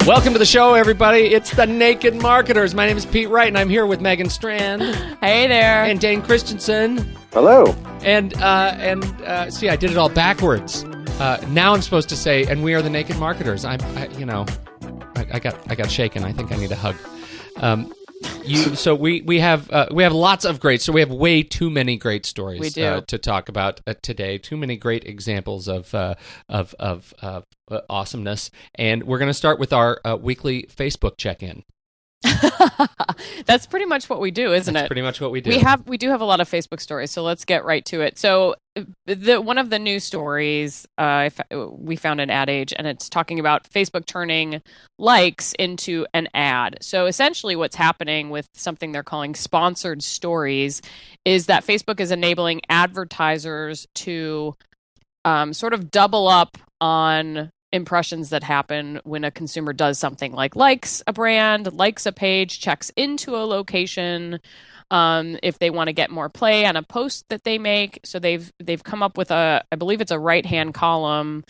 Welcome to the show, everybody. It's the Naked Marketers. My name is Pete Wright, and I'm here with Megan Strand. Hey there. And Dane Christensen. Hello. And see, I did it all backwards. Now I'm supposed to say, and we are the Naked Marketers. I got shaken. I think I need a hug. So we have lots of great. So we have way too many great stories. We do. To talk about today. Too many great examples of awesomeness, and we're going to start with our weekly Facebook check-in. That's pretty much what we do, isn't it? Pretty much what we do. We do have a lot of Facebook stories, so let's get right to it. So one of the news stories, we found an Ad Age, and it's talking about Facebook turning likes into an ad. So essentially what's happening with something they're calling sponsored stories is that Facebook is enabling advertisers to sort of double up on impressions that happen when a consumer does something like likes a brand, likes a page, checks into a location, if they want to get more play on a post that they make. So they've come up with I believe it's a right-hand column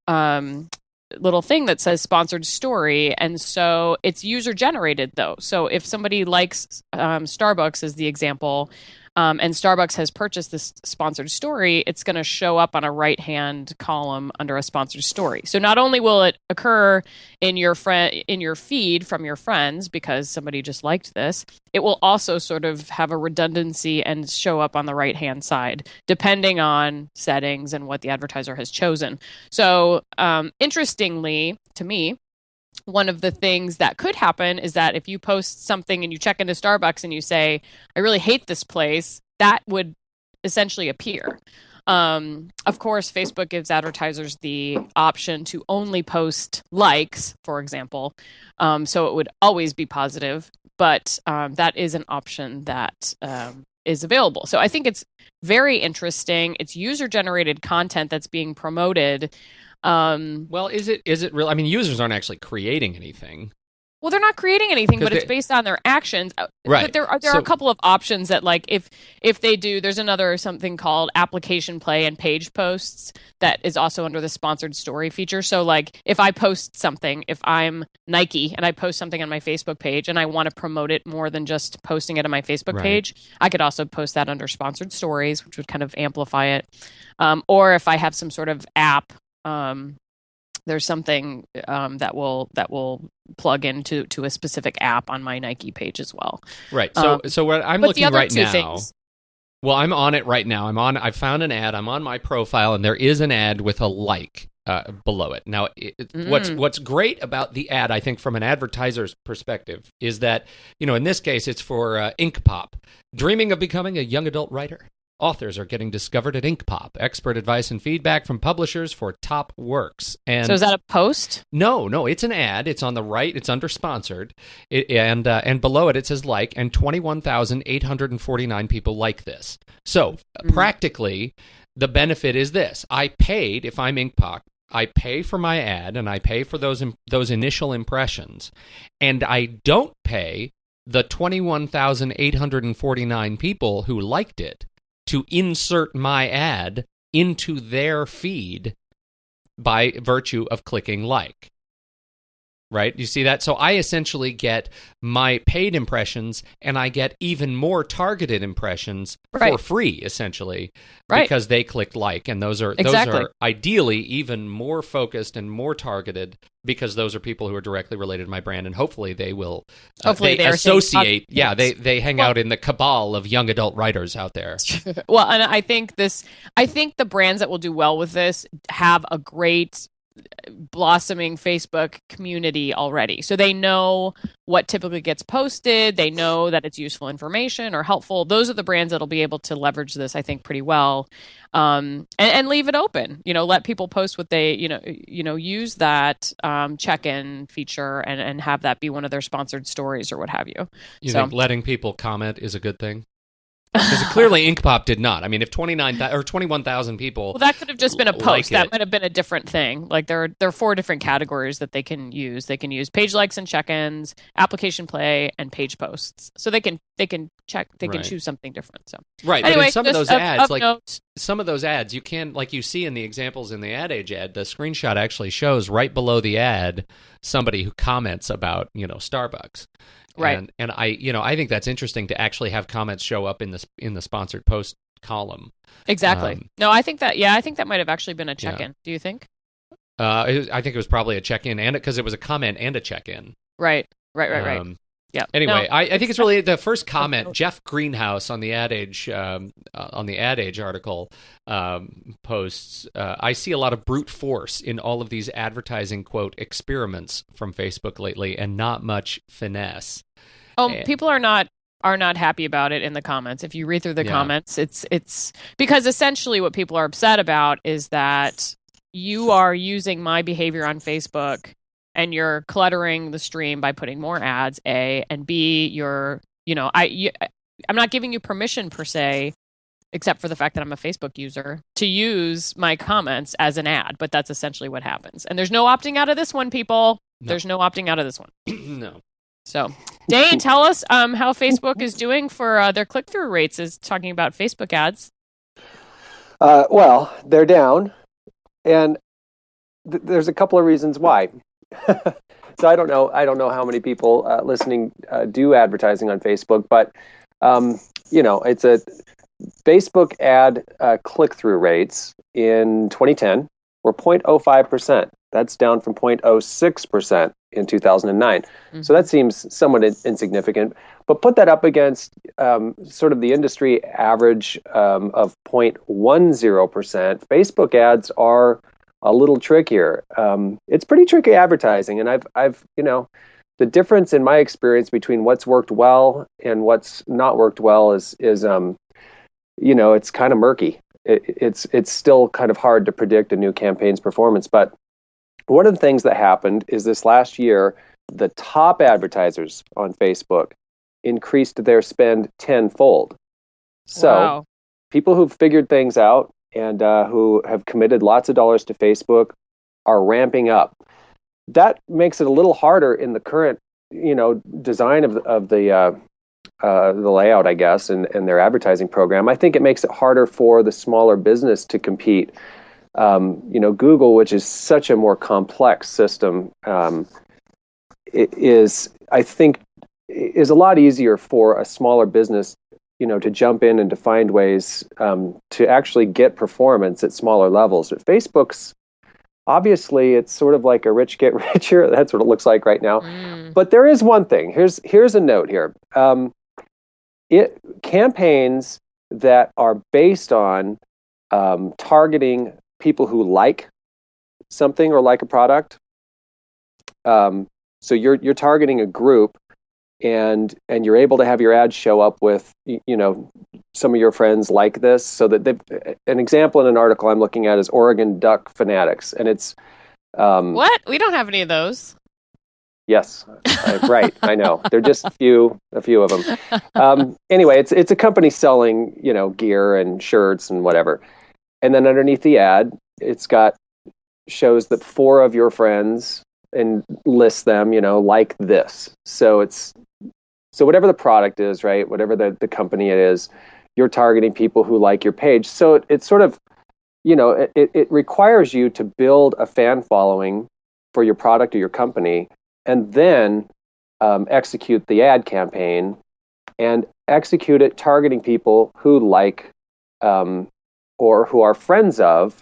little thing that says sponsored story. And so it's user generated though. So if somebody likes Starbucks as the example, and Starbucks has purchased this sponsored story, it's going to show up on a right-hand column under a sponsored story. So not only will it occur in your feed from your friends because somebody just liked this, it will also sort of have a redundancy and show up on the right-hand side, depending on settings and what the advertiser has chosen. So interestingly, to me, one of the things that could happen is that if you post something and you check into Starbucks and you say, I really hate this place, that would essentially appear. Of course, Facebook gives advertisers the option to only post likes, for example. So it would always be positive, but that is an option that is available. So I think it's very interesting. It's user-generated content that's being promoted. Well, is it real? I mean, users aren't actually creating anything. Well, they're not creating anything, but it's based on their actions. Right. But there are a couple of options that, like, if they do, there's another something called application play and page posts that is also under the sponsored story feature. So, like, if I post something, if I'm Nike and I post something on my Facebook page and I want to promote it more than just posting it on my Facebook page, I could also post that under sponsored stories, which would kind of amplify it. Or if I have some sort of app. There's something that will plug into a specific app on my Nike page as well. Right. So what I'm looking right now. Things, well, I'm on it right now. I found an ad. I'm on my profile, and there is an ad with a like below it. Now, what's great about the ad, I think, from an advertiser's perspective, is that in this case, it's for Ink Pop, dreaming of becoming a young adult writer. Authors are getting discovered at Ink Pop. Expert advice and feedback from publishers for top works. And so is that a post? No, it's an ad. It's on the right. It's under sponsored, and below it says like, and 21,849 people like this. So practically, the benefit is this: I paid, if I'm Ink Pop, I pay for my ad and I pay for those initial impressions, and I don't pay the 21,849 people who liked it to insert my ad into their feed by virtue of clicking like. Right? You see that? So I essentially get my paid impressions, and I get even more targeted impressions for free, essentially, because they clicked like, and those are ideally even more focused and more targeted because those are people who are directly related to my brand, and hopefully they will they associate. Yeah, they hang out in the cabal of young adult writers out there. Well, and I think the brands that will do well with this have a great blossoming Facebook community already. So they know what typically gets posted. They know that it's useful information or helpful. Those are the brands that'll be able to leverage this, I think, pretty well. And leave it open, let people post what they, use that check-in feature and have that be one of their sponsored stories or what have you. You think letting people comment is a good thing? Because clearly Inkpop did not. I mean, if 21,000 people, well, that could have just been a post. like That it. might have been a different thing. Like there are 4 different categories that they can use. They can use page likes and check-ins, application play, and page posts. So they can check. They can Right. choose something different. So Right, anyway, but in some of just those ads, of like note, some of those ads, you can, like you see in the examples in the Ad Age ad, the screenshot actually shows right below the ad somebody who comments about, Starbucks. Right. And I think that's interesting to actually have comments show up in the sponsored post column. exactly. No, I think that might have actually been a check-in. Do you think? I think it was probably a check-in, and because it was a comment and a check-in. Right. Yeah. Anyway, No, I think it's really the first comment. Jeff Greenhouse on the Ad Age article posts. I see a lot of brute force in all of these advertising quote experiments from Facebook lately, and not much finesse. people are not happy about it in the comments. If you read through the comments, it's because essentially what people are upset about is that you are using my behavior on Facebook and you're cluttering the stream by putting more ads, A, and B, I'm not giving you permission per se, except for the fact that I'm a Facebook user, to use my comments as an ad, but that's essentially what happens. And there's no opting out of this one, people. No. There's no opting out of this one. No. So, Dane, tell us how Facebook is doing for their click-through rates, is talking about Facebook ads. Well, they're down, and there's a couple of reasons why. So I don't know how many people listening do advertising on Facebook, but it's a Facebook ad click-through rates in 2010 were 0.05%. That's down from 0.06% in 2009. Mm-hmm. So that seems somewhat insignificant. But put that up against sort of the industry average of 0.10%. Facebook ads are a little trickier. It's pretty tricky advertising, and I've the difference in my experience between what's worked well and what's not worked well is it's kind of murky. It's still kind of hard to predict a new campaign's performance. But one of the things that happened is this last year, the top advertisers on Facebook increased their spend tenfold. So wow. People who've figured things out and who have committed lots of dollars to Facebook are ramping up. That makes it a little harder in the current, design of the layout, I guess, and their advertising program. I think it makes it harder for the smaller business to compete. Google, which is such a more complex system, is a lot easier for a smaller business to jump in and to find ways to actually get performance at smaller levels. But Facebook's, obviously, it's sort of like a rich get richer. That's what it looks like right now. But there is one thing. Here's a note here. Campaigns that are based on targeting people who like something or like a product. So you're targeting a group, and you're able to have your ads show up with some of your friends like this. So that an example in an article I'm looking at is Oregon Duck Fanatics, and it's what? We don't have any of those. Yes, right. I know. They're just a few of them. Anyway, it's a company selling gear and shirts and whatever. And then underneath the ad, it's shows that 4 of your friends and lists them, like this. So whatever the product is, right? Whatever the company it is, you're targeting people who like your page. So it's sort of, it requires you to build a fan following for your product or your company, and then execute the ad campaign and execute it targeting people who like or who are friends of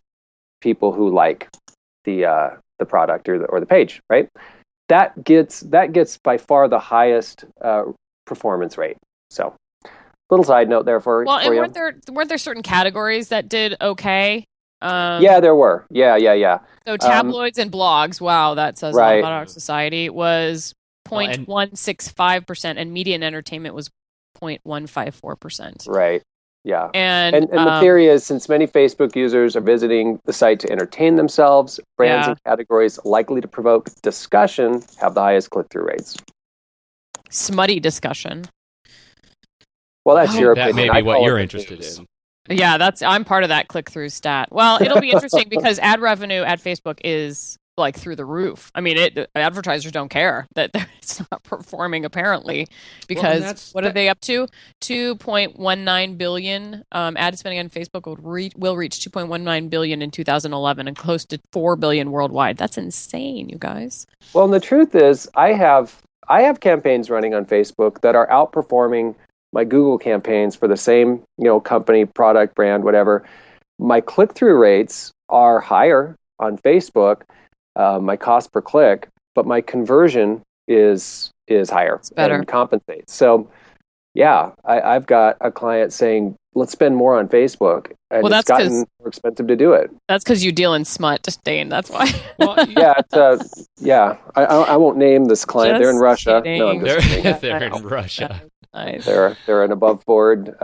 people who like the product or the page, right? That gets by far the highest performance rate. So, little side note there for and you. weren't there certain categories that did okay? Yeah, there were. Yeah. So tabloids and blogs. Wow, that says a lot about our society. Was 0.165%, and media and entertainment was 0.154%. Right. Yeah. And the theory is, since many Facebook users are visiting the site to entertain themselves, brands and categories likely to provoke discussion have the highest click-through rates. Smutty discussion. Well, that's your That opinion. may I be what call you're it interested news. in. Yeah, I'm part of that click-through stat. Well, it'll be interesting because ad revenue at Facebook is like through the roof. I mean, advertisers don't care that it's not performing apparently, because what are they up to? 2.19 billion ad spending on Facebook will reach 2.19 billion in 2011 and close to 4 billion worldwide. That's insane, you guys. Well, and the truth is, I have campaigns running on Facebook that are outperforming my Google campaigns for the same, company, product, brand, whatever. My click-through rates are higher on Facebook, my cost per click, but my conversion is higher. It's better. And compensates. So, yeah, I've got a client saying, let's spend more on Facebook. And it's gotten more expensive to do it. That's because you deal in smut, Dane. That's why. Well, yeah, I won't name this client. They're in Russia. Kidding. No, I'm just kidding. They're in Russia. Nice. They're an above board,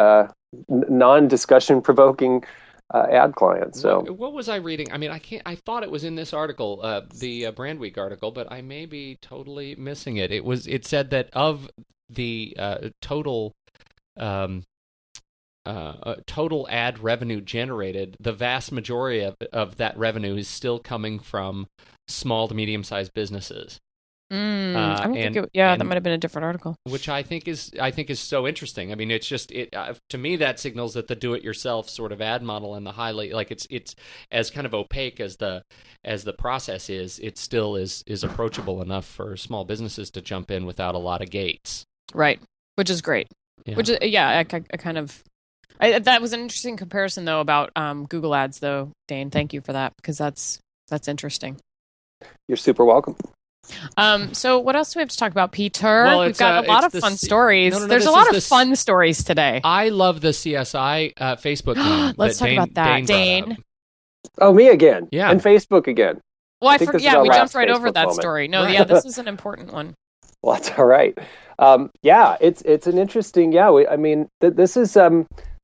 non-discussion provoking ad client. So what was I reading? I mean, I thought it was in this article, the Brand Week article, but I may be totally missing it. It said that of the total ad revenue generated, the vast majority of that revenue is still coming from small to medium-sized businesses. I don't think that might have been a different article. Which I think is so interesting. I mean, it's just to me that signals that the do-it-yourself sort of ad model and the highly it's as kind of opaque as the process is. It still is approachable enough for small businesses to jump in without a lot of gates. Right, which is great. Yeah. Which is I kind of. That was an interesting comparison though about Google Ads though, Dane. Thank you for that, because that's interesting. You're super welcome. So what else do we have to talk about, Peter? Well, we've got a lot of fun stories. No, There's a lot of fun stories today. I love the CSI Facebook game. Let's talk about that, Dane. Oh, me again? Yeah, and Facebook again. Well, I forget. We jumped right over that moment. Story. No, right. This is an important one. Well, that's all right. It's an interesting.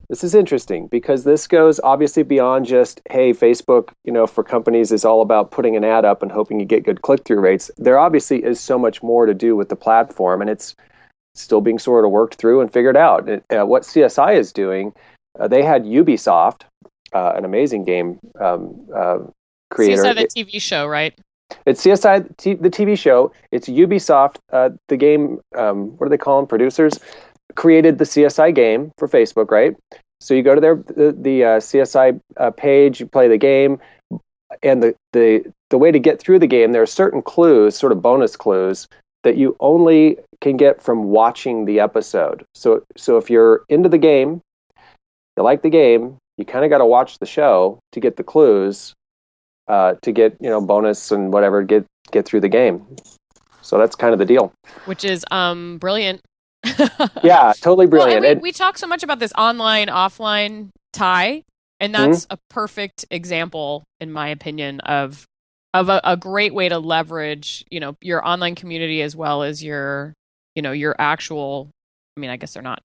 This is interesting because this goes obviously beyond just, hey, Facebook, for companies is all about putting an ad up and hoping you get good click-through rates. There obviously is so much more to do with the platform, and it's still being sort of worked through and figured out. What CSI is doing, they had Ubisoft, an amazing game creator. CSI, the TV show, right? It's CSI, the TV show. It's Ubisoft, the game, what do they call them, producers? Created the CSI game for Facebook, right? So you go to the CSI page, you play the game, and the way to get through the game, there are certain clues, sort of bonus clues, that you only can get from watching the episode. So if you're into the game, you like the game, you kind of got to watch the show to get the clues, to get bonus and whatever, get through the game. So that's kind of the deal. Which is brilliant. Yeah, totally brilliant. Well, we talk so much about this online offline tie, and that's a perfect example, in my opinion, of a great way to leverage your online community as well as your actual. I mean, I guess they're not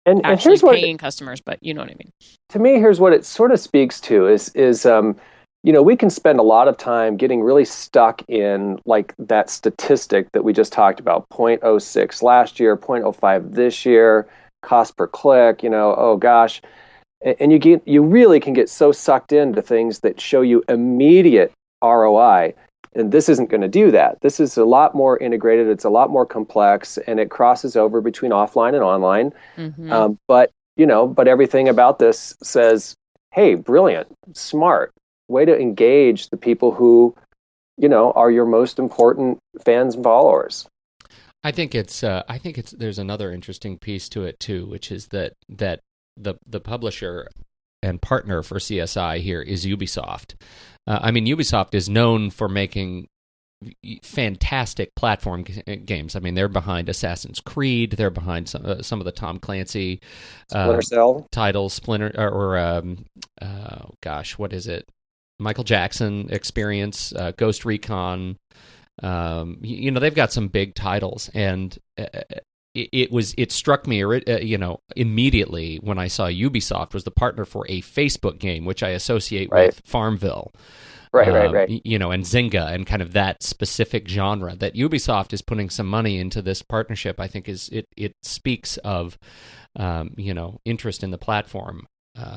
and here's paying customers, but you know what I mean. To me, here's what it sort of speaks to is we can spend a lot of time getting really stuck in like that statistic that we just talked about, 0.06 last year, 0.05 this year, cost per click, oh gosh. And you really can get so sucked into things that show you immediate ROI. And this isn't going to do that. This is a lot more integrated. It's a lot more complex, and it crosses over between offline and online. Mm-hmm. But everything about this says, hey, brilliant, smart. Way to engage the people who, are your most important fans and followers. I think there's another interesting piece to it too, which is that the publisher and partner for CSI here is Ubisoft. Ubisoft is known for making fantastic platform games. I mean, they're behind Assassin's Creed. They're behind some of the Tom Clancy Splinter Cell titles. Splinter what is it? Michael Jackson Experience, Ghost Recon. They've got some big titles, and it struck me, immediately when I saw Ubisoft was the partner for a Facebook game, which I associate with Farmville. Right. And Zynga and kind of that specific genre. That Ubisoft is putting some money into this partnership, I think it speaks of interest in the platform.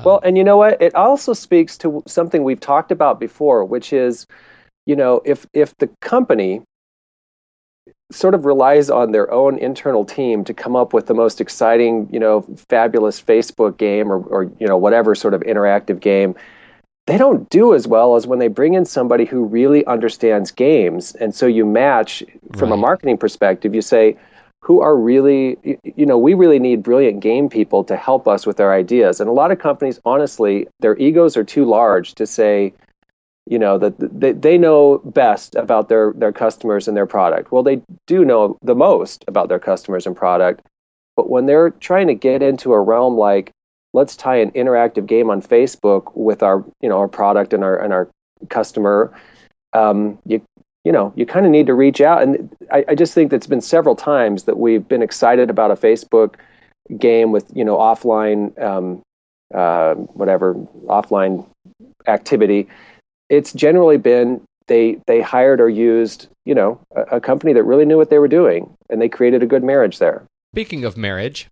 Well, and you know what? It also speaks to something we've talked about before, which is, if the company sort of relies on their own internal team to come up with the most exciting, fabulous Facebook game or whatever sort of interactive game, they don't do as well as when they bring in somebody who really understands games. And so you match from a marketing perspective, you say, who are really, we really need brilliant game people to help us with our ideas. And a lot of companies, honestly, their egos are too large to say, that they know best about their customers and their product. Well, they do know the most about their customers and product. But when they're trying to get into a realm like, let's tie an interactive game on Facebook with our product and our customer, you kind of need to reach out. And I just think that's been several times that we've been excited about a Facebook game with, offline, offline activity. It's generally been they hired or used, a company that really knew what they were doing, and they created a good marriage there. Speaking of marriage,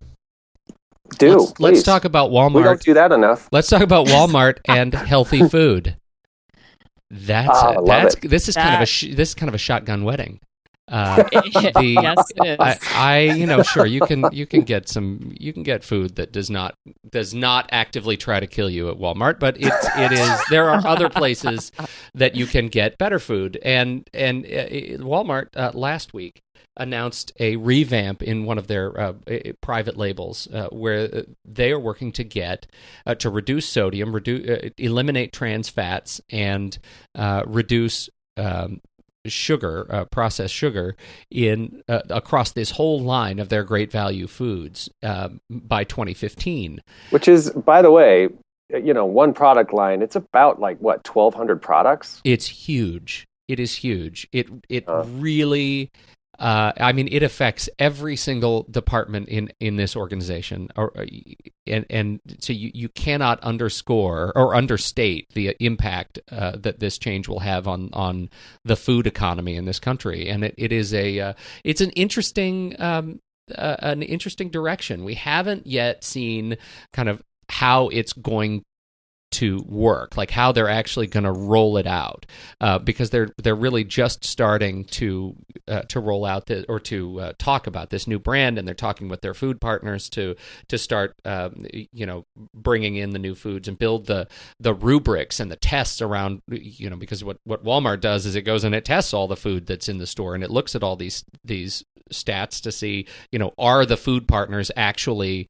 let's talk about Walmart. We don't do that enough. Let's talk about Walmart and healthy food. This is kind of a shotgun wedding. Yes, it is. Sure, you can get food that does not actively try to kill you at Walmart, but it is. There are other places that you can get better food, and Walmart last week announced a revamp in one of their private labels where they are working to get to reduce sodium, eliminate trans fats, and reduce sugar, processed sugar, in across this whole line of their great value foods by 2015. Which is, by the way, one product line. It's about 1,200 products. It's huge. It is huge. It really. It affects every single department in this organization, and so you cannot underscore or understate the impact that this change will have on the food economy in this country. And it is it's an interesting direction. We haven't yet seen kind of how it's going to work, like how they're actually going to roll it out, because they're really just starting to roll out to talk about this new brand, and they're talking with their food partners to start bringing in the new foods and build the rubrics and the tests around, because what Walmart does is it goes and it tests all the food that's in the store, and it looks at all these stats to see, are the food partners actually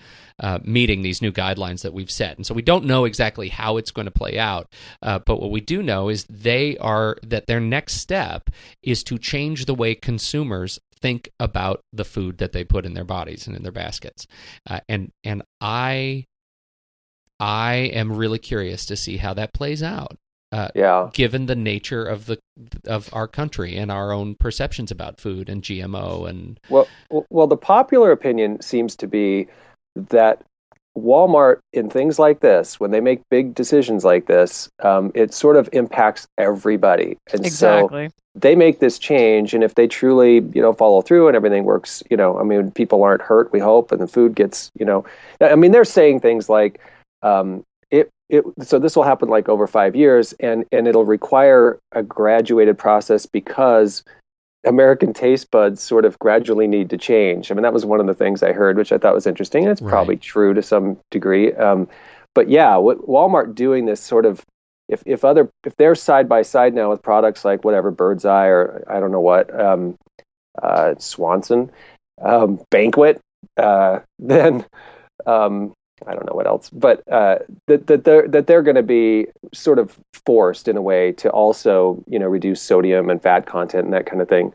meeting these new guidelines that we've set. And so we don't know exactly how it's going to play out, but what we do know is that their next step is to change the way consumers think about the food that they put in their bodies and in their baskets. And I am really curious to see how that plays out. Given the nature of our country and our own perceptions about food and GMO and well, the popular opinion seems to be that Walmart, in things like this, when they make big decisions like this, it sort of impacts everybody. And exactly. So they make this change, and if they truly, follow through and everything works, people aren't hurt, we hope, and the food gets, they're saying things like, so this will happen over 5 years, and it'll require a graduated process because American taste buds sort of gradually need to change. That was one of the things I heard, which I thought was interesting, and it's probably true to some degree. But yeah, what Walmart doing this sort of, if they're side by side now with products like whatever Bird's Eye or I don't know what, Swanson, Banquet, then I don't know what else, but that they're going to be sort of forced in a way to also reduce sodium and fat content and that kind of thing.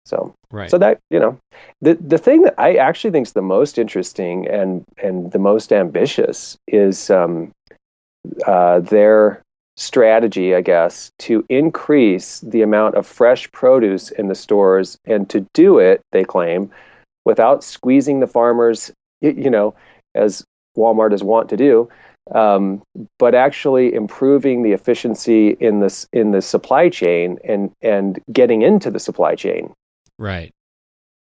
So so that the thing that I actually think is the most interesting and the most ambitious is their strategy, I guess, to increase the amount of fresh produce in the stores, and to do it, they claim, without squeezing the farmers, as Walmart is wont to do, but actually improving the efficiency in the supply chain and getting into the supply chain. Right.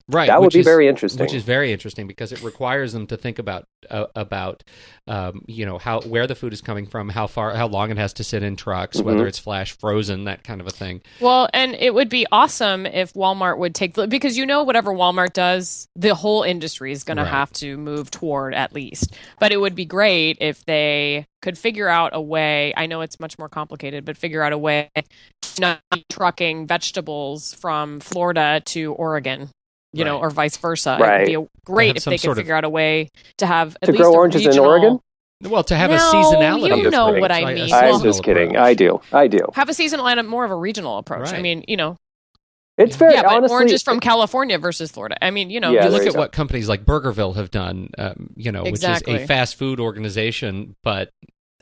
Right, that would be very interesting. Which is very interesting because it requires them to think about where the food is coming from, how long it has to sit in trucks, whether it's flash frozen, that kind of a thing. Well, and it would be awesome if Walmart would because whatever Walmart does, the whole industry is going to have to move toward at least. But it would be great if they could figure out a way. I know it's much more complicated, but figure out a way to not be trucking vegetables from Florida to Oregon. Or vice versa. Right. It would be great if they could figure out a way to have at least grow oranges in Oregon. Well, to have a seasonality. You know what I mean. I'm just kidding. I do. Have a seasonal and more of a regional approach. Right. I mean, it's very but honestly, oranges from California versus Florida. I mean, you look at what companies like Burgerville have done. Exactly. Which is a fast food organization, but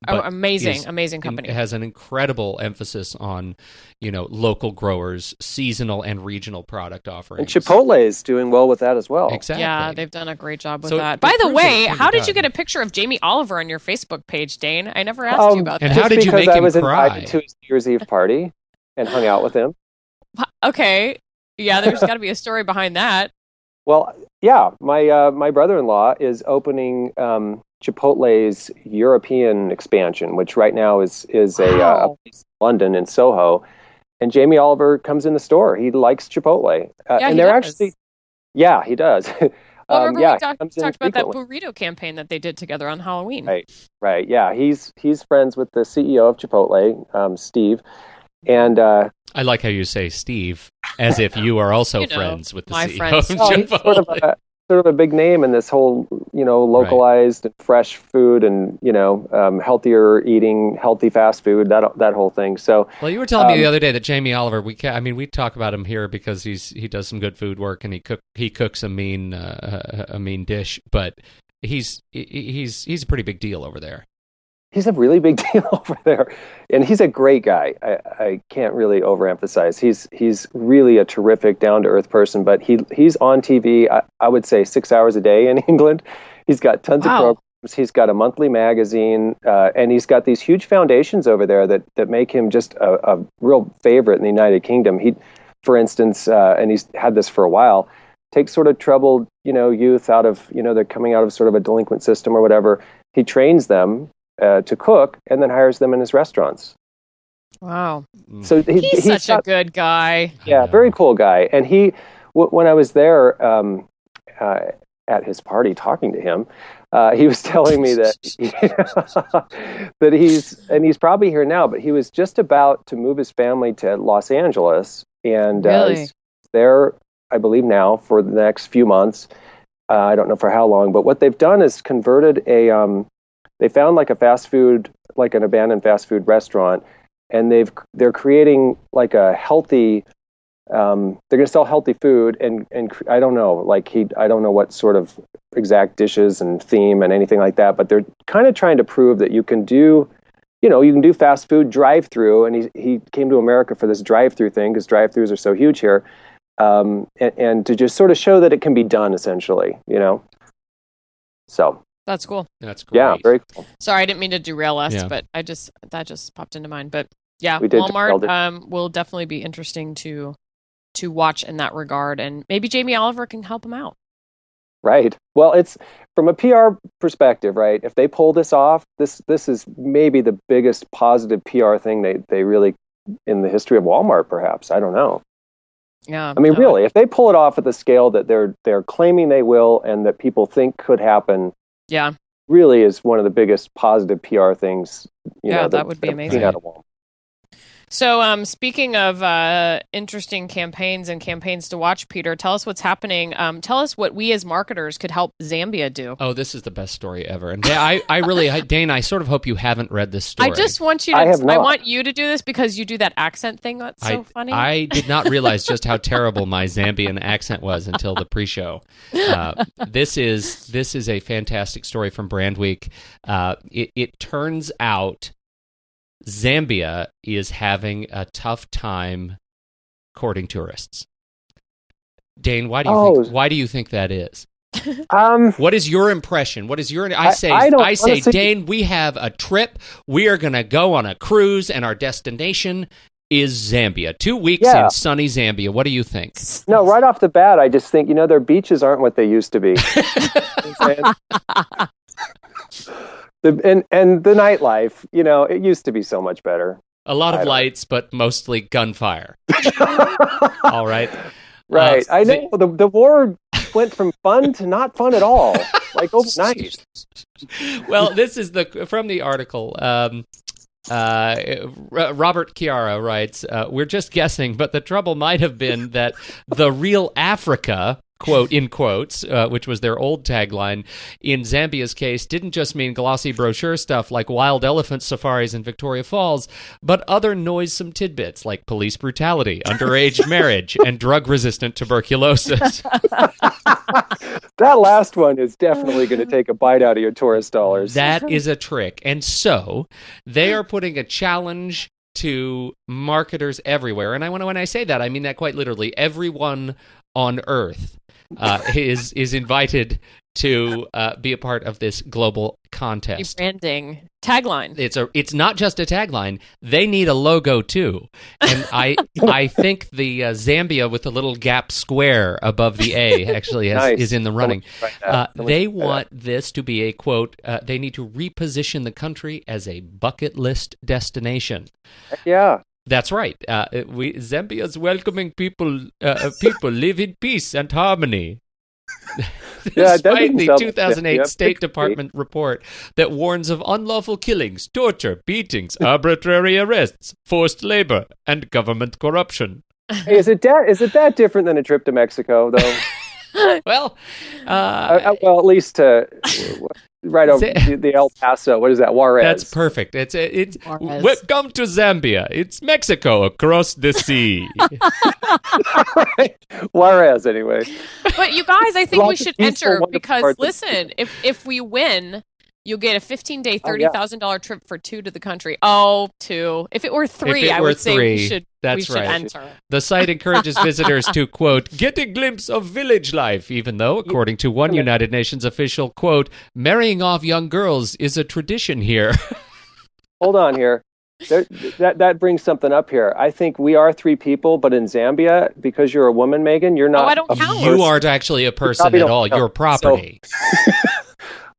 amazing company. It has an incredible emphasis on, local growers, seasonal and regional product offerings. And Chipotle is doing well with that as well. Exactly. Yeah, they've done a great job with that. By the way, how did you get a picture of Jamie Oliver on your Facebook page, Dane? I never asked you about that. And how did you make him cry? I was invited to his New Year's Eve party and hung out with him. Okay. Yeah, there's got to be a story behind that. Well, yeah, my brother-in-law is opening Chipotle's European expansion, which right now is a place in London in Soho, and Jamie Oliver comes in the store. He likes Chipotle, and they're actually, he does. Well, remember we talked about that burrito campaign that they did together on Halloween. Right. Yeah, he's friends with the CEO of Chipotle, Steve, and I like how you say Steve, as if you are also friends with the CEO of Chipotle. He's sort of a big name in this whole, localized and fresh food and, healthier eating, healthy fast food, that whole thing. So, well, you were telling me the other day that Jamie Oliver, we talk about him here because he does some good food work and he cooks a mean dish, but he's a pretty big deal over there. He's a really big deal over there, and he's a great guy. I can't really overemphasize. He's really a terrific, down-to-earth person. But he's on TV. I would say 6 hours a day in England. He's got tons of programs. He's got a monthly magazine, and he's got these huge foundations over there that make him just a real favorite in the United Kingdom. He, for instance, and he's had this for a while, takes sort of troubled youth out of they're coming out of sort of a delinquent system or whatever. He trains them to cook, and then hires them in his restaurants. Wow! So he's such a good guy. Yeah, very cool guy. And when I was there at his party talking to him, he was telling me that he's probably here now, but he was just about to move his family to Los Angeles, and he's there, I believe now for the next few months. I don't know for how long, but what they've done is converted they found like an abandoned fast food restaurant, and they're creating like a healthy. They're going to sell healthy food, and I don't know, I don't know what sort of exact dishes and theme and anything like that, but they're kind of trying to prove that you can do fast food drive-through, and he came to America for this drive-through thing because drive-throughs are so huge here, and to just sort of show that it can be done, essentially, So. That's cool. That's great. Yeah, very cool. Sorry, I didn't mean to derail us, but that just popped into mind. But yeah, Walmart will definitely be interesting to watch in that regard, and maybe Jamie Oliver can help him out. Right. Well, it's from a PR perspective, right? If they pull this off, this is maybe the biggest positive PR thing they really in the history of Walmart, perhaps. I don't know. Yeah. I mean, really, if they pull it off at the scale that they're claiming they will, and that people think could happen. Yeah, really is one of the biggest positive PR things. That would be amazing. Out of Walmart. So, speaking of interesting campaigns and campaigns to watch, Peter, tell us what's happening. Tell us what we as marketers could help Zambia do. Oh, this is the best story ever. And Dane, I sort of hope you haven't read this story. I just want you to. I want you to do this because you do that accent thing that's so funny. I did not realize just how terrible my Zambian accent was until the pre-show. This is a fantastic story from Brand Week. It turns out Zambia is having a tough time courting tourists. Dane, why do you think that is? What is your impression? What is your? I say, honestly, Dane, we have a trip. We are going to go on a cruise, and our destination is Zambia. 2 weeks in sunny Zambia. What do you think? No, right off the bat, I just think, their beaches aren't what they used to be. And the nightlife, it used to be so much better. A lot of lights, but mostly gunfire. All right. Right. I know. The war went from fun to not fun at all, like overnight. Well, this is from the article. Robert Chiara writes, we're just guessing, but the trouble might have been that the real Africa, quote, in quotes, which was their old tagline, in Zambia's case, didn't just mean glossy brochure stuff like wild elephant safaris in Victoria Falls, but other noisome tidbits like police brutality, underage marriage, and drug-resistant tuberculosis. That last one is definitely going to take a bite out of your tourist dollars. That is a trick. And so they are putting a challenge to marketers everywhere. And when I say that, I mean that quite literally. Everyone on Earth is invited to be a part of this global contest. Branding tagline. It's not just a tagline. They need a logo too. And I think the Zambia with the little gap square above the A actually is in the running. They want this to be a quote. They need to reposition the country as a bucket list destination. Yeah. That's right. Zambia's welcoming people live in peace and harmony. Despite the 2008 State Department report that warns of unlawful killings, torture, beatings, arbitrary arrests, forced labor, and government corruption. Hey, is it that different than a trip to Mexico, though? Well, well, at least right over the El Paso. What is that? Juarez. That's perfect. It's welcome to Zambia. It's Mexico across the sea. Juarez, anyway. But you guys, I think we should enter because listen, if we win, you'll get a 15-day, $30,000 trip for two to the country. Oh, two. If it were three, I would say we should. That's we should right. enter. The site encourages visitors to, quote, get a glimpse of village life, even though, according to one United Nations official, quote, marrying off young girls is a tradition here. Hold on here. That brings something up here. I think we are three people, but in Zambia, because you're a woman, Megan, you're not. Oh, I don't count. You aren't actually a person at all. You're property. So,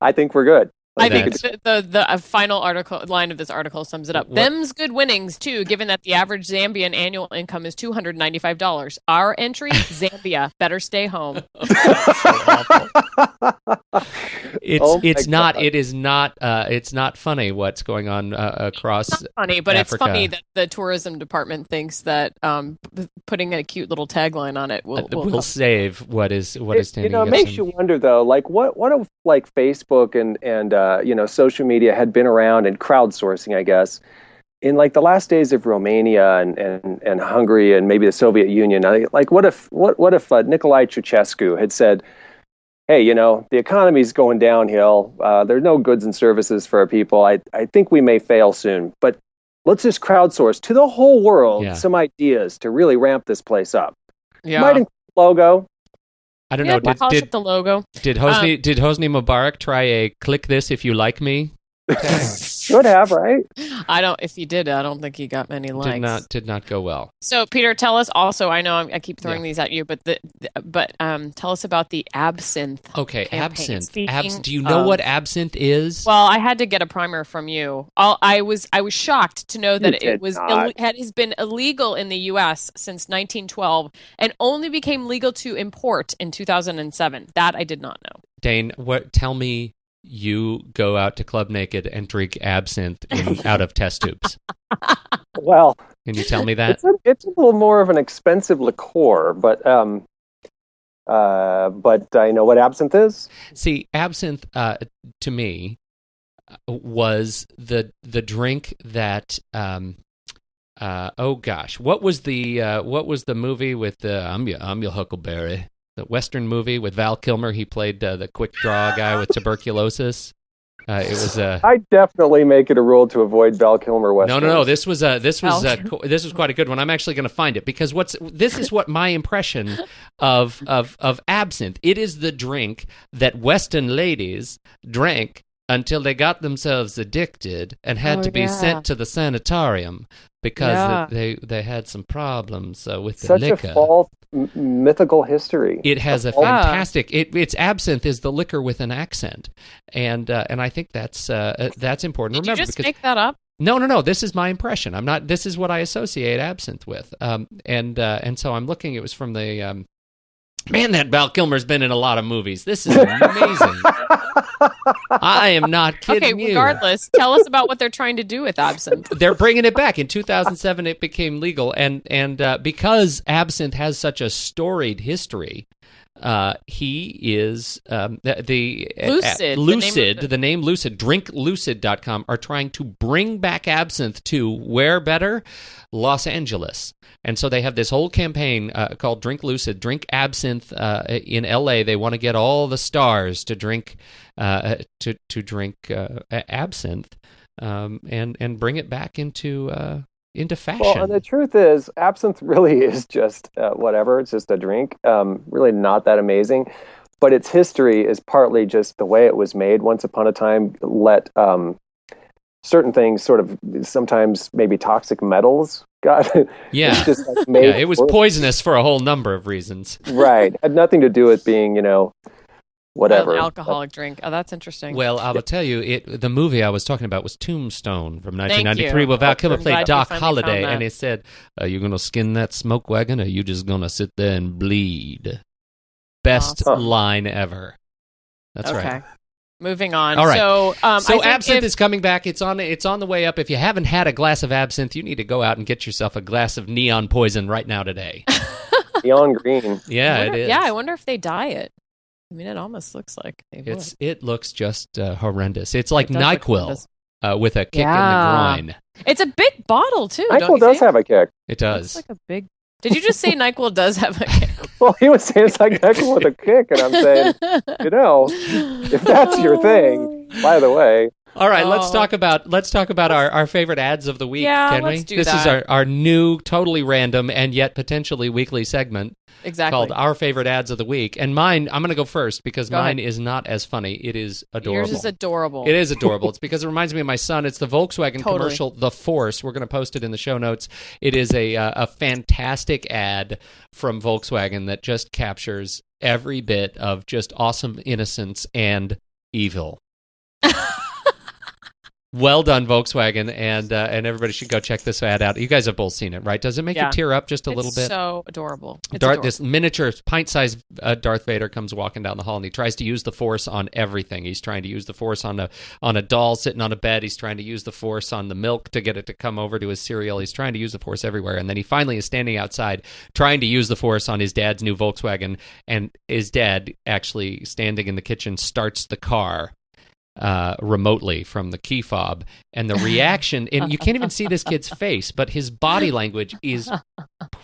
I think we're good. I think the final line of this article sums it up. Them's good winnings, too, given that the average Zambian annual income is $295. Our entry, Zambia. Better stay home. It's not funny what's going on across It's not funny, but Africa. It's funny that the tourism department thinks that putting a cute little tagline on it will save what is standing. It makes you wonder though, like what if like Facebook and social media had been around and crowdsourcing, I guess, in like the last days of Romania and Hungary and maybe the Soviet Union. Like what if Nicolae Ceausescu had said, hey, the economy's going downhill. There's no goods and services for our people. I think we may fail soon, but let's just crowdsource to the whole world some ideas to really ramp this place up. Yeah. Might include logo. I don't know. Did the logo? Did Hosni Mubarak try a click this if you like me? Should have, right? If he did, I don't think he got many likes. Did not go well. So, Peter, tell us also. I know I keep throwing these at you, but tell us about the absinthe. Okay, campaign. absinthe. Do you know what absinthe is? Well, I had to get a primer from you. I was shocked to know that it has been illegal in the U.S. since 1912 and only became legal to import in 2007. That I did not know. Dane, tell me. You go out to Club Naked and drink absinthe out of test tubes. Well, can you tell me that? It's a little more of an expensive liqueur, but I know what absinthe is. See, absinthe to me was the drink that what was the movie with I'm your Huckleberry. The Western movie with Val Kilmer, he played the quick draw guy with tuberculosis. It was I definitely make it a rule to avoid Val Kilmer westerns. no. This was quite a good one. I'm actually going to find it because this is what my impression of absinthe. It is the drink that Western ladies drank until they got themselves addicted and had to be sent to the sanatorium because they had some problems with the liquor. Such a false mythical history. It has a fantastic. It's absinthe is the liquor with an accent, and I think that's important. Did Remember, you just because make that up? No. This is my impression. I'm not. This is what I associate absinthe with. And so I'm looking. It was from the. Man, that Val Kilmer's been in a lot of movies. This is amazing. I am not kidding you. Regardless, tell us about what they're trying to do with absinthe. They're bringing it back. In 2007, it became legal. And because absinthe has such a storied history, he is Lucid. The name Lucid, drinklucid.com, are trying to bring back absinthe to where better? Los Angeles. And so they have this whole campaign called Drink Lucid, drink absinthe in LA. They want to get all the stars to drink absinthe and bring it back into fashion. Well, and the truth is, absinthe really is just whatever. It's just a drink. Really not that amazing. But its history is partly just the way it was made. Once upon a time, let certain things sort of sometimes maybe toxic metals got. Yeah. It's just like made it was poisonous for a whole number of reasons. Right. Had nothing to do with being, whatever. An alcoholic drink. Oh, that's interesting. Well, I will tell you, the movie I was talking about was Tombstone from 1993, you. where Val Kilmer I'm played glad Doc you finally Holliday, found that. and he said, "Are you going to skin that smoke wagon, or are you just going to sit there and bleed?" Best Awesome. line ever. That's okay. right. Moving on. All right. So absinthe is coming back. It's on the way up. If you haven't had a glass of absinthe, you need to go out and get yourself a glass of Neon Poison right now today. Neon green. Yeah, it is. Yeah, I wonder if they dye it. I mean, it almost looks like they would. It looks just horrendous. It's like It does look NyQuil with a kick in the Yeah. groin. It's a big bottle too. don't NyQuil you does think? have a kick. It It's does. like a big. Did you just say NyQuil does have a kick? Well, he was saying it's like NyQuil with a kick, and I'm saying, if that's your thing, by the way. All right, let's Oh. talk about our favorite ads of the week, Yeah, can we? let's do This is that. our new, totally random and yet potentially weekly segment Exactly. called Our Favorite Ads of the Week. And mine, I'm going to go first because Go mine ahead. is not as funny. It is adorable. Yours is adorable. It is adorable. It's because it reminds me of my son. It's the Volkswagen Totally. commercial, The Force. We're going to post it in the show notes. It is a fantastic ad from Volkswagen that just captures every bit of just awesome innocence and evil. Well done, Volkswagen, and everybody should go check this ad out. You guys have both seen it, right? Does it make Yeah. you tear up just a little bit? It's so adorable. It's adorable. This miniature, pint-sized Darth Vader comes walking down the hall, and he tries to use the Force on everything. He's trying to use the Force on a doll sitting on a bed. He's trying to use the Force on the milk to get it to come over to his cereal. He's trying to use the Force everywhere, and then he finally is standing outside trying to use the Force on his dad's new Volkswagen, and his dad, actually standing in the kitchen, starts the car remotely from the key fob, and the reaction, and you can't even see this kid's face, but his body language is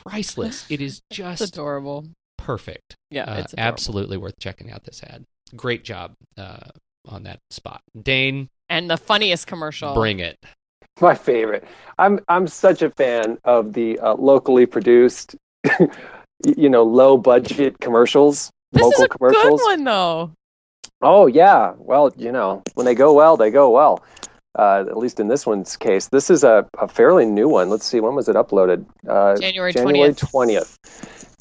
priceless. It is It's just adorable. perfect. Yeah, it's adorable. Absolutely worth checking out this ad. Great job on that spot, Dane. And the funniest commercial. Bring it. My favorite. I'm such a fan of the locally produced, low budget commercials. This local is a commercials. good one, though. Oh yeah. Well, when they go well, they go well. At least in this one's case, this is a fairly new one. Let's see, when was it uploaded? January January 20th.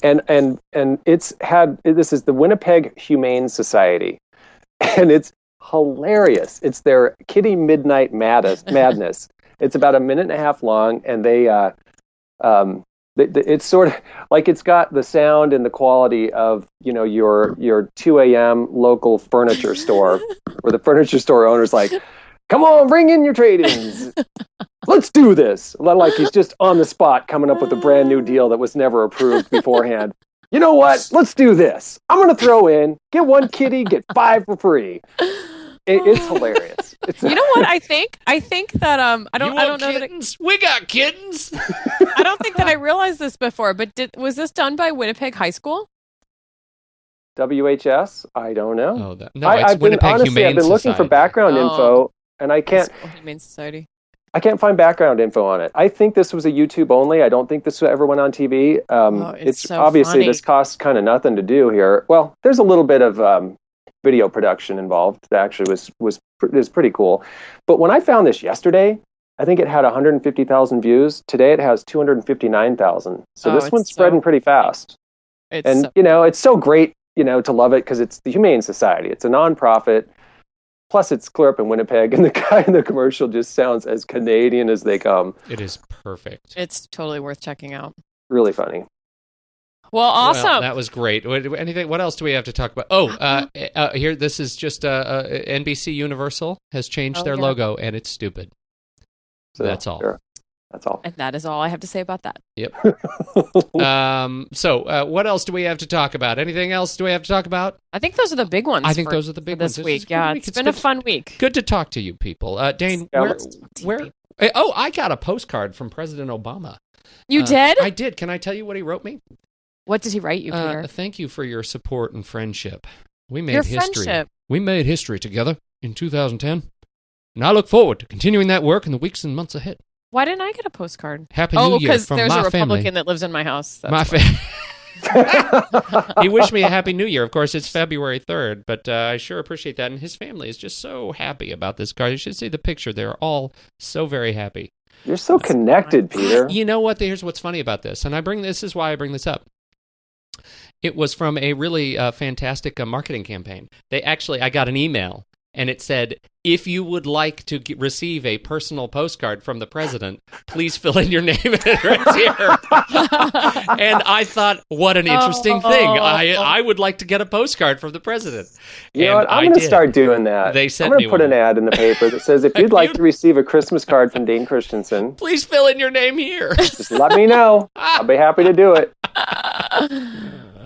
And this is the Winnipeg Humane Society, and it's hilarious. It's their Kitty Midnight Madness. It's about a minute and a half long, and it's sort of like it's got the sound and the quality of your 2 a.m. local furniture store, where the furniture store owner's like, "Come on, bring in your trade-ins. Let's do this." Like he's just on the spot coming up with a brand new deal that was never approved beforehand. You know what? Let's do this. I'm going to throw in, get one kitty, get 5 for free. It's hilarious. You know what? I think that I don't know that kittens? We got kittens. I don't think that I realized this before. But was this done by Winnipeg High School? WHS? I don't know. Oh, no, it's Winnipeg Humane I've been looking for Society. background info, and I can't. Humane Society. I can't find background info on it. I think this was a YouTube only. I don't think this ever went on TV. It's so obviously funny. this costs kind of nothing to do here. Well, there's a little bit of video production involved. That actually was pretty cool. But when I found this yesterday, I think it had 150,000 views. Today it has 259,000. So this one's spreading pretty fast. It's so great, to love it because it's the Humane Society. It's a nonprofit. Plus, it's clear up in Winnipeg, and the guy in the commercial just sounds as Canadian as they come. It is perfect. It's totally worth checking out. Really funny. Well, awesome. Well, that was great. What else do we have to talk about? Oh, here, this is just NBC Universal has changed their logo, and it's stupid. So that's all. Sure. That's all. And that is all I have to say about that. Yep. So what else do we have to talk about? Anything else do we have to talk about? I think those are the big ones. I think those are the big ones this week. Yeah, it's been a fun week. Good to talk to you people. Dane, where? Oh, I got a postcard from President Obama. You did? I did. Can I tell you what he wrote me? What did he write you, Peter? Thank you for your support and friendship. We made your history. Friendship. We made history together in 2010, and I look forward to continuing that work in the weeks and months ahead. Why didn't I get a postcard? Happy New Year from my family. Oh, because there's a Republican that lives in my house. My family. He wished me a Happy New Year. Of course, it's February 3rd, but I sure appreciate that. And his family is just so happy about this card. You should see the picture. They're all so very happy. You're so connected, Peter. You know what? Here's what's funny about this, and this is why I bring this up. It was from a really fantastic marketing campaign. I got an email, and it said, if you would like to receive a personal postcard from the president, please fill in your name and address here. And I thought, what an interesting thing. I would like to get a postcard from the president. You know what? I'm going to start doing that. I'm going to put an ad in the paper that says, if you'd like to receive a Christmas card from Dane Christensen, please fill in your name here. Just let me know. I'll be happy to do it.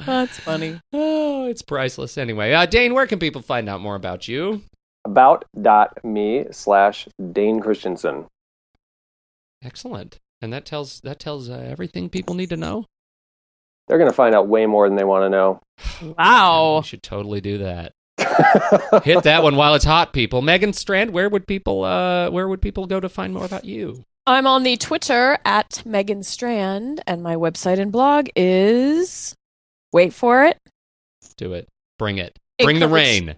That's funny. Oh, it's priceless. Anyway, Dane, where can people find out more about you? About.me/Dane Christensen. Excellent. And that tells everything people need to know? They're going to find out way more than they want to know. Wow. Yeah, we should totally do that. Hit that one while it's hot, people. Megan Strand, where would people go to find more about you? I'm on the Twitter at Megan Strand, and my website and blog is, wait for it. Do it. Bring it. Bring the rain.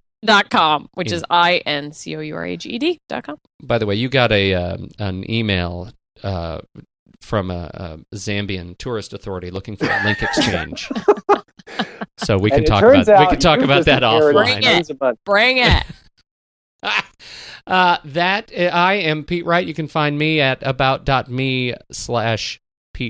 .com, which is INCOURAGED.com. By the way, you got an email from a Zambian tourist authority looking for a link exchange. So we can talk about that offline. Bring it. I am Pete Wright. You can find me at about.me/Pete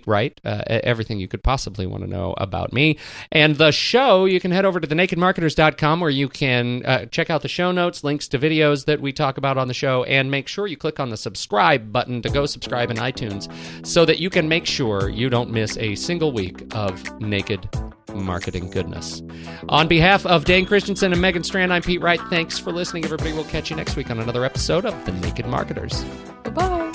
Wright. Everything you could possibly want to know about me. And the show, you can head over to thenakedmarketers.com where you can check out the show notes, links to videos that we talk about on the show, and make sure you click on the subscribe button to go subscribe in iTunes so that you can make sure you don't miss a single week of naked marketing goodness. On behalf of Dane Christensen and Megan Strand, I'm Pete Wright. Thanks for listening, everybody. We'll catch you next week on another episode of The Naked Marketers. Bye-bye.